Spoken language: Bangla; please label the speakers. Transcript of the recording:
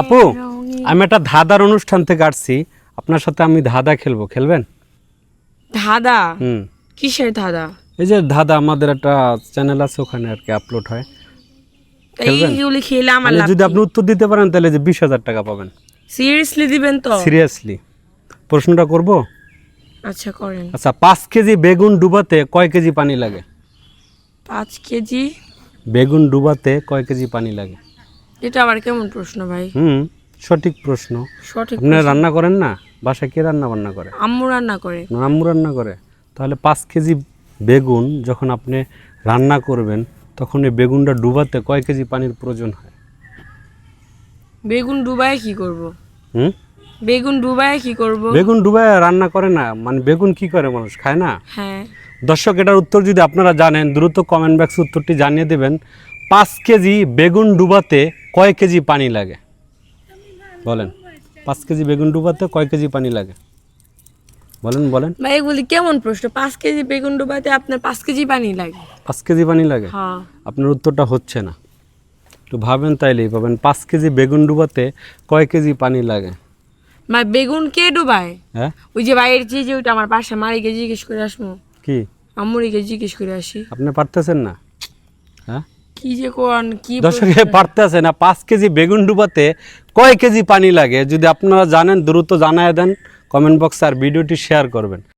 Speaker 1: আপু আমি একটা ধাঁধার অনুষ্ঠান থেকে আসছি, আপনার সাথে আমি ধাঁধা খেলবো, খেলবেন?
Speaker 2: ধাঁধা?
Speaker 1: হুম,
Speaker 2: কিসের ধাঁধা?
Speaker 1: এই যে ধাঁধা, আমাদের একটা চ্যানেল আছে, ওখানে আর কি আপলোড হয়। খেলবেন?
Speaker 2: এইগুলি খেলে আমার
Speaker 1: মানে
Speaker 2: লাভ
Speaker 1: যদি
Speaker 2: কি?
Speaker 1: আপনি উত্তর দিতে পারেন তাহলে যে 20,000 টাকা পাবেন।
Speaker 2: সিরিয়াসলি দিবেন তো?
Speaker 1: সিরিয়াসলি প্রশ্নটা করব।
Speaker 2: আচ্ছা করেন।
Speaker 1: আচ্ছা, 5 কেজি বেগুন ডুবাতে কয় কেজি পানি লাগে?
Speaker 2: 5 কেজি?
Speaker 1: বেগুন ডুবাতে কয় কেজি পানি লাগে?
Speaker 2: এটা আবার কেমন প্রশ্ন ভাই?
Speaker 1: সঠিক প্রশ্ন।
Speaker 2: সঠিক
Speaker 1: আপনি
Speaker 2: প্রশ্ন।
Speaker 1: রান্না করেন না? বাসায় কে রান্না বান্না করে?
Speaker 2: আম্মু রান্না করে।
Speaker 1: আম্মু রান্না করে। তাহলে 5 কেজি বেগুন যখন আপনি রান্না করবেন, তখন এই বেগুনটা ডুবাতে কয় কেজি পানির প্রয়োজন হয়?
Speaker 2: বেগুন ডুবায় কি করব?
Speaker 1: হুম
Speaker 2: বেগুন ডুবায় কি করব?
Speaker 1: বেগুন ডুবায় রান্না করে না, মানে বেগুন কি করে, মানুষ খায় না?
Speaker 2: হ্যাঁ।
Speaker 1: দর্শক, এটার উত্তর যদি আপনারা জানেন দ্রুত কমেন্ট বক্সে উত্তরটি জানিয়ে দেবেন। 5 কেজি বেগুন ডুবাতে কয় কেজি পানি লাগে? বলেন, 5 কেজি বেগুন ডুবাতে কয় কেজি পানি লাগে? বলেন বলেন।
Speaker 2: ভাই এগুলি কেমন প্রশ্ন? 5 কেজি বেগুন ডুবাতে আপনার 5 কেজি পানি লাগে?
Speaker 1: 5 কেজি পানি লাগে?
Speaker 2: হ্যাঁ।
Speaker 1: আপনার উত্তরটা হচ্ছে না, একটু ভাবেন তাইলেই পাবেন। 5 কেজি বেগুন ডুবাতে কয় কেজি পানি লাগে?
Speaker 2: ভাই বেগুন কে ডুবায়?
Speaker 1: হ্যাঁ,
Speaker 2: ওই যে বাইরের যে ওইটা আমার পাশে মারিকে জিজ্ঞেস করে আসবো,
Speaker 1: কি
Speaker 2: আম্মুরিকে জিজ্ঞেস করে আসি।
Speaker 1: আপনি পারতেছেন না? হ্যাঁ,
Speaker 2: কি যে কোন কি
Speaker 1: দর্শকে পারতেছে না। 5 কেজি বেগুন ডুবাতে কয় কেজি পানি লাগে? যদি আপনারা জানেন দ্রুত জানায় দেন কমেন্ট বক্সে, আর ভিডিওটি শেয়ার করবেন।